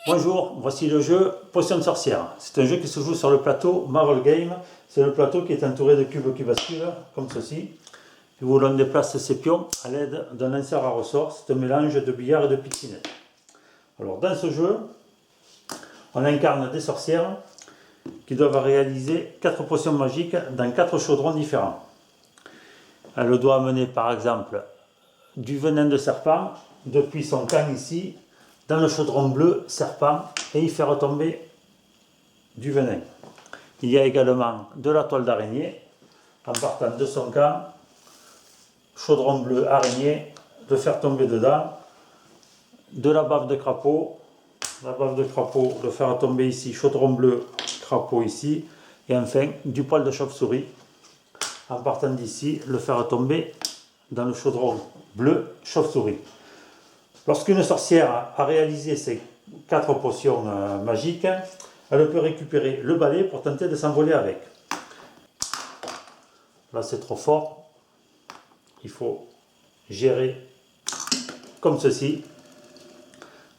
Bonjour, voici le jeu Potion de sorcière. C'est un jeu qui se joue sur le plateau Marvel Game. C'est le plateau qui est entouré de cubes qui basculent, comme ceci. Puis où l'on déplace ses pions à l'aide d'un lanceur à ressort. C'est un mélange de billard et de piccinette. Alors dans ce jeu, on incarne des sorcières qui doivent réaliser 4 potions magiques dans 4 chaudrons différents. Elle doit amener par exemple du venin de serpent depuis son camp ici dans le chaudron bleu serpent et y faire tomber du venin. Il y a également de la toile d'araignée en partant de son camp, chaudron bleu araignée, de faire tomber dedans, de la bave de crapaud, de faire tomber ici, chaudron bleu, crapaud ici, et enfin du poil de chauve-souris en partant d'ici, le faire tomber dans le chaudron bleu chauve-souris. Lorsqu'une sorcière a réalisé ces 4 potions magiques, elle peut récupérer le balai pour tenter de s'envoler avec. Là c'est trop fort, il faut gérer comme ceci.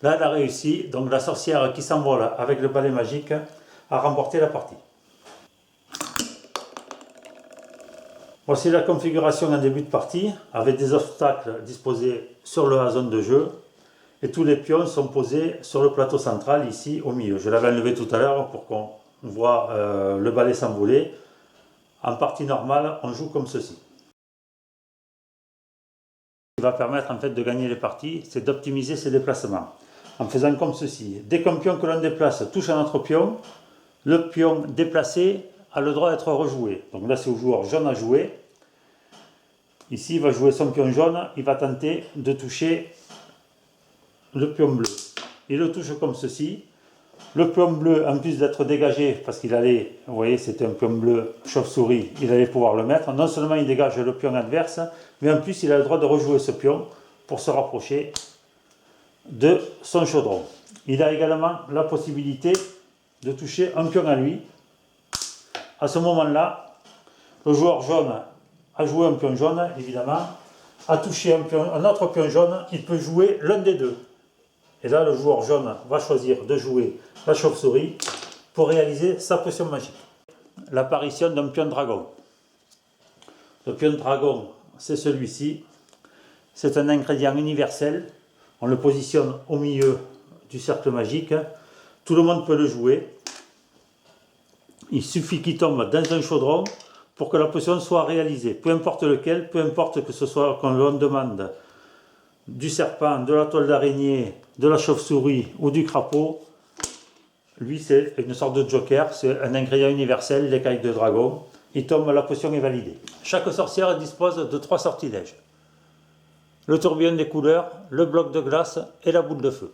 Là elle a réussi, donc la sorcière qui s'envole avec le balai magique a remporté la partie. Voici la configuration en début de partie, avec des obstacles disposés sur le gazon de jeu. Et tous les pions sont posés sur le plateau central, ici au milieu. Je l'avais enlevé tout à l'heure pour qu'on voit le balai s'envoler. En partie normale, on joue comme ceci. Ce qui va permettre en fait de gagner les parties, c'est d'optimiser ses déplacements. En faisant comme ceci. Dès qu'un pion que l'on déplace touche un autre pion, le pion déplacé a le droit d'être rejoué. Donc là c'est au joueur jaune à jouer. Ici il va jouer son pion jaune, il va tenter de toucher le pion bleu. Il le touche comme ceci. Le pion bleu, en plus d'être dégagé, parce qu'il allait, vous voyez c'était un pion bleu chauve-souris, il allait pouvoir le mettre. Non seulement il dégage le pion adverse, mais en plus il a le droit de rejouer ce pion pour se rapprocher de son chaudron. Il a également la possibilité de toucher un pion à lui. À ce moment-là, le joueur jaune a joué un pion jaune, évidemment, a touché un autre pion jaune, il peut jouer l'un des deux. Et là, le joueur jaune va choisir de jouer la chauve-souris pour réaliser sa potion magique. L'apparition d'un pion dragon. Le pion dragon, c'est celui-ci. C'est un ingrédient universel. On le positionne au milieu du cercle magique. Tout le monde peut le jouer. Il suffit qu'il tombe dans un chaudron pour que la potion soit réalisée. Peu importe lequel, peu importe que ce soit qu'on l'on demande du serpent, de la toile d'araignée, de la chauve-souris ou du crapaud, lui c'est une sorte de joker, c'est un ingrédient universel, l'écaille de dragon. Il tombe, la potion est validée. Chaque sorcière dispose de 3 sortilèges. Le tourbillon des couleurs, le bloc de glace et la boule de feu.